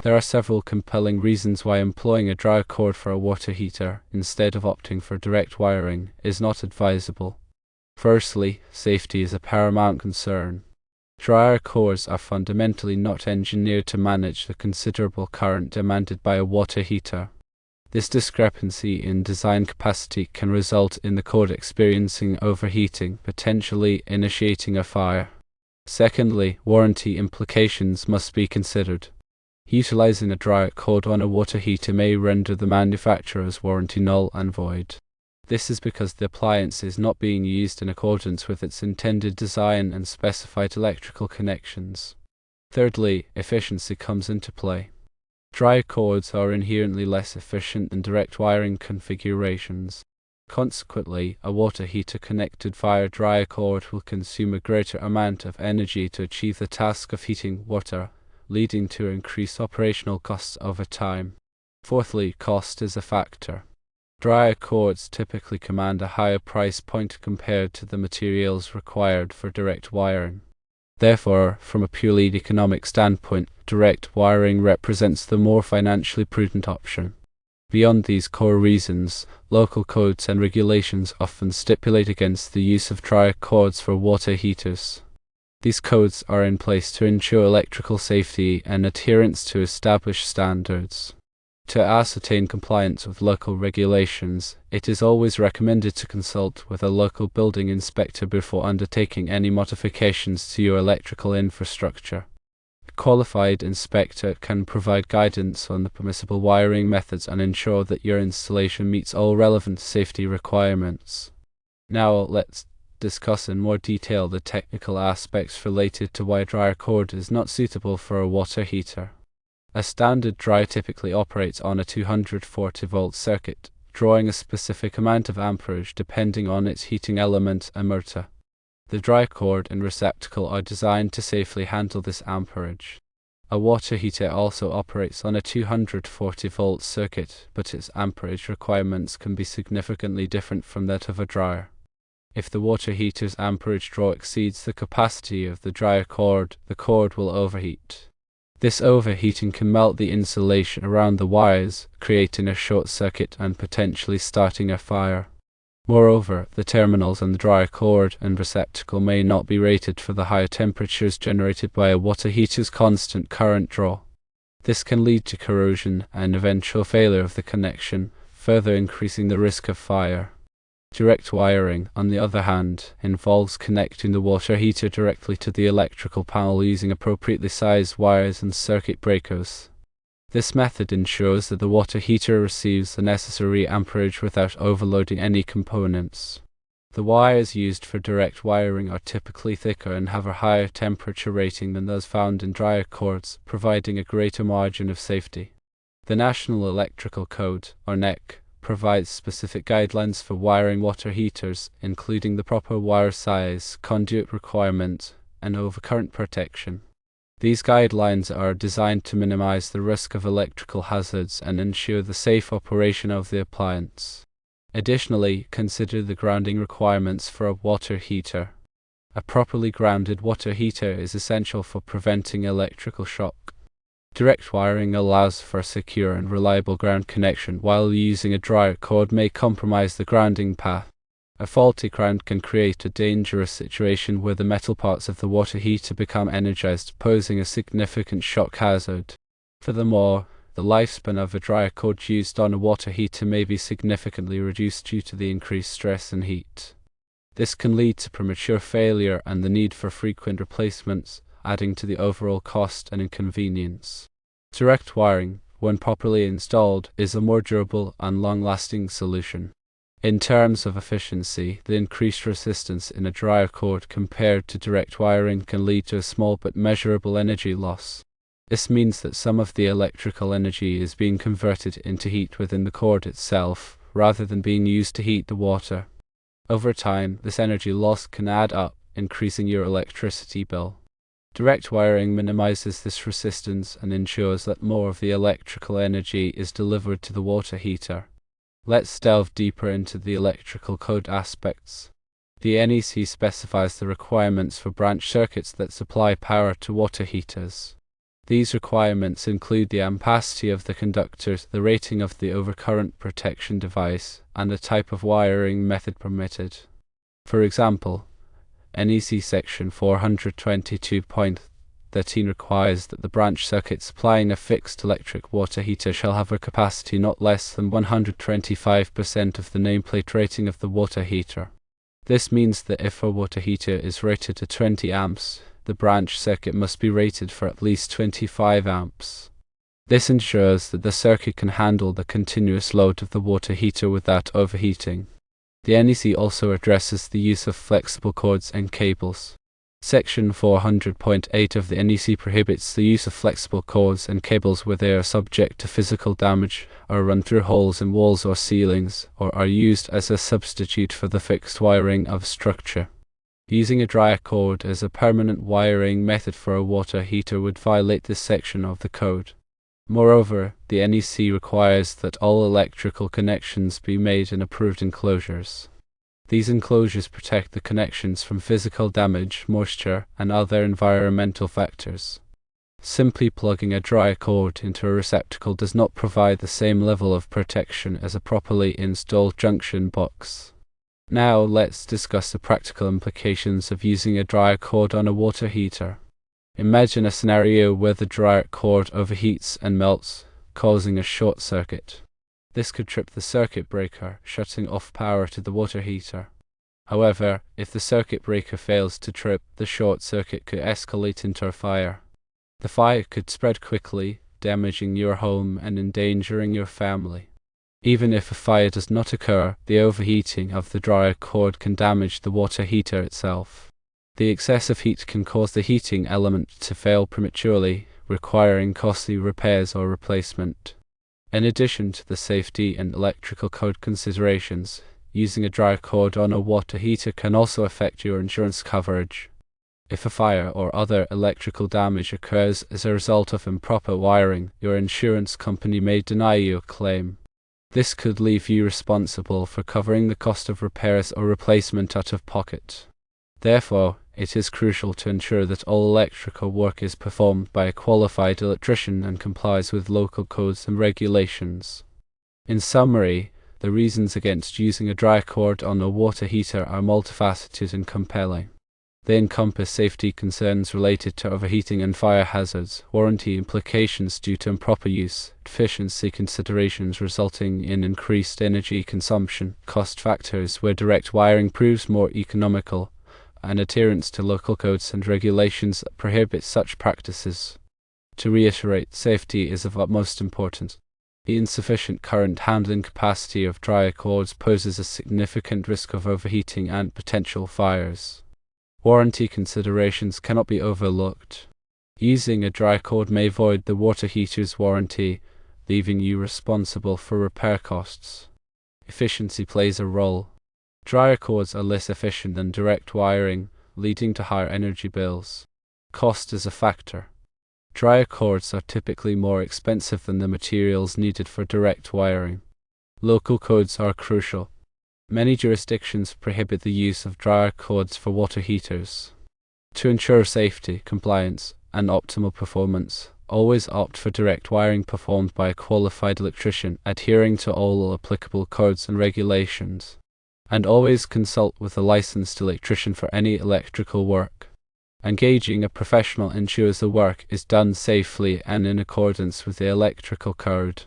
There are several compelling reasons why employing a dryer cord for a water heater, instead of opting for direct wiring, is not advisable. Firstly, safety is a paramount concern. Dryer cords are fundamentally not engineered to manage the considerable current demanded by a water heater. This discrepancy in design capacity can result in the cord experiencing overheating, potentially initiating a fire. Secondly, warranty implications must be considered. Utilizing a dryer cord on a water heater may render the manufacturer's warranty null and void. This is because the appliance is not being used in accordance with its intended design and specified electrical connections. Thirdly, efficiency comes into play. Dryer cords are inherently less efficient than direct wiring configurations. Consequently, a water heater connected via dryer cord will consume a greater amount of energy to achieve the task of heating water, leading to increased operational costs over time. Fourthly, cost is a factor. Dryer cords typically command a higher price point compared to the materials required for direct wiring. Therefore, from a purely economic standpoint, direct wiring represents the more financially prudent option. Beyond these core reasons, local codes and regulations often stipulate against the use of dryer cords for water heaters. These codes are in place to ensure electrical safety and adherence to established standards. To ascertain compliance with local regulations, it is always recommended to consult with a local building inspector before undertaking any modifications to your electrical infrastructure. A qualified inspector can provide guidance on the permissible wiring methods and ensure that your installation meets all relevant safety requirements. Now let's discuss in more detail the technical aspects related to why a dryer cord is not suitable for a water heater. A standard dryer typically operates on a 240-volt circuit, drawing a specific amount of amperage depending on its heating element and motor. The dryer cord and receptacle are designed to safely handle this amperage. A water heater also operates on a 240-volt circuit, but its amperage requirements can be significantly different from that of a dryer. If the water heater's amperage draw exceeds the capacity of the dryer cord, the cord will overheat. This overheating can melt the insulation around the wires, creating a short circuit and potentially starting a fire. Moreover, the terminals on the dryer cord and receptacle may not be rated for the higher temperatures generated by a water heater's constant current draw. This can lead to corrosion and eventual failure of the connection, further increasing the risk of fire. Direct wiring, on the other hand, involves connecting the water heater directly to the electrical panel using appropriately sized wires and circuit breakers. This method ensures that the water heater receives the necessary amperage without overloading any components. The wires used for direct wiring are typically thicker and have a higher temperature rating than those found in dryer cords, providing a greater margin of safety. The National Electrical Code, or NEC, provides specific guidelines for wiring water heaters, including the proper wire size, conduit requirement, and overcurrent protection. These guidelines are designed to minimize the risk of electrical hazards and ensure the safe operation of the appliance. Additionally, consider the grounding requirements for a water heater. A properly grounded water heater is essential for preventing electrical shock. Direct wiring allows for a secure and reliable ground connection, while using a dryer cord may compromise the grounding path. A faulty ground can create a dangerous situation where the metal parts of the water heater become energized, posing a significant shock hazard. Furthermore, the lifespan of a dryer cord used on a water heater may be significantly reduced due to the increased stress and heat. This can lead to premature failure and the need for frequent replacements, adding to the overall cost and inconvenience. Direct wiring, when properly installed, is a more durable and long-lasting solution. In terms of efficiency, the increased resistance in a dryer cord compared to direct wiring can lead to a small but measurable energy loss. This means that some of the electrical energy is being converted into heat within the cord itself, rather than being used to heat the water. Over time, this energy loss can add up, increasing your electricity bill. Direct wiring minimizes this resistance and ensures that more of the electrical energy is delivered to the water heater. Let's delve deeper into the electrical code aspects. The NEC specifies the requirements for branch circuits that supply power to water heaters. These requirements include the ampacity of the conductors, the rating of the overcurrent protection device, and the type of wiring method permitted. For example, NEC Section 422.13 requires that the branch circuit supplying a fixed electric water heater shall have a capacity not less than 125% of the nameplate rating of the water heater. This means that if a water heater is rated to 20 amps, the branch circuit must be rated for at least 25 amps. This ensures that the circuit can handle the continuous load of the water heater without overheating. The NEC also addresses the use of flexible cords and cables. Section 400.8 of the NEC prohibits the use of flexible cords and cables where they are subject to physical damage, or run through holes in walls or ceilings, or are used as a substitute for the fixed wiring of structure. Using a dry cord as a permanent wiring method for a water heater would violate this section of the code. Moreover, the NEC requires that all electrical connections be made in approved enclosures. These enclosures protect the connections from physical damage, moisture, and other environmental factors. Simply plugging a dry cord into a receptacle does not provide the same level of protection as a properly installed junction box. Now let's discuss the practical implications of using a dry cord on a water heater. Imagine a scenario where the dry cord overheats and melts, causing a short circuit. This could trip the circuit breaker, shutting off power to the water heater. However, if the circuit breaker fails to trip, the short circuit could escalate into a fire. The fire could spread quickly, damaging your home and endangering your family. Even if a fire does not occur, the overheating of the dry cord can damage the water heater itself. The excessive heat can cause the heating element to fail prematurely, requiring costly repairs or replacement. In addition to the safety and electrical code considerations, using a dry cord on a water heater can also affect your insurance coverage. If a fire or other electrical damage occurs as a result of improper wiring, your insurance company may deny you a claim. This could leave you responsible for covering the cost of repairs or replacement out of pocket. Therefore, it is crucial to ensure that all electrical work is performed by a qualified electrician and complies with local codes and regulations. In summary, the reasons against using a dry cord on a water heater are multifaceted and compelling. They encompass safety concerns related to overheating and fire hazards, warranty implications due to improper use, efficiency considerations resulting in increased energy consumption, cost factors where direct wiring proves more economical, and adherence to local codes and regulations that prohibit such practices. To reiterate, safety is of utmost importance. The insufficient current handling capacity of dry cords poses a significant risk of overheating and potential fires. Warranty considerations cannot be overlooked. Using a dry cord may void the water heater's warranty, leaving you responsible for repair costs. Efficiency plays a role. Dryer cords are less efficient than direct wiring, leading to higher energy bills. Cost is a factor. Dryer cords are typically more expensive than the materials needed for direct wiring. Local codes are crucial. Many jurisdictions prohibit the use of dryer cords for water heaters. To ensure safety, compliance, and optimal performance, always opt for direct wiring performed by a qualified electrician, adhering to all applicable codes and regulations. And always consult with a licensed electrician for any electrical work. Engaging a professional ensures the work is done safely and in accordance with the electrical code.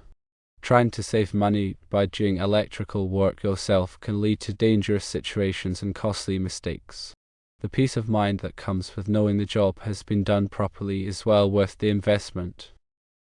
Trying to save money by doing electrical work yourself can lead to dangerous situations and costly mistakes. The peace of mind that comes with knowing the job has been done properly is well worth the investment.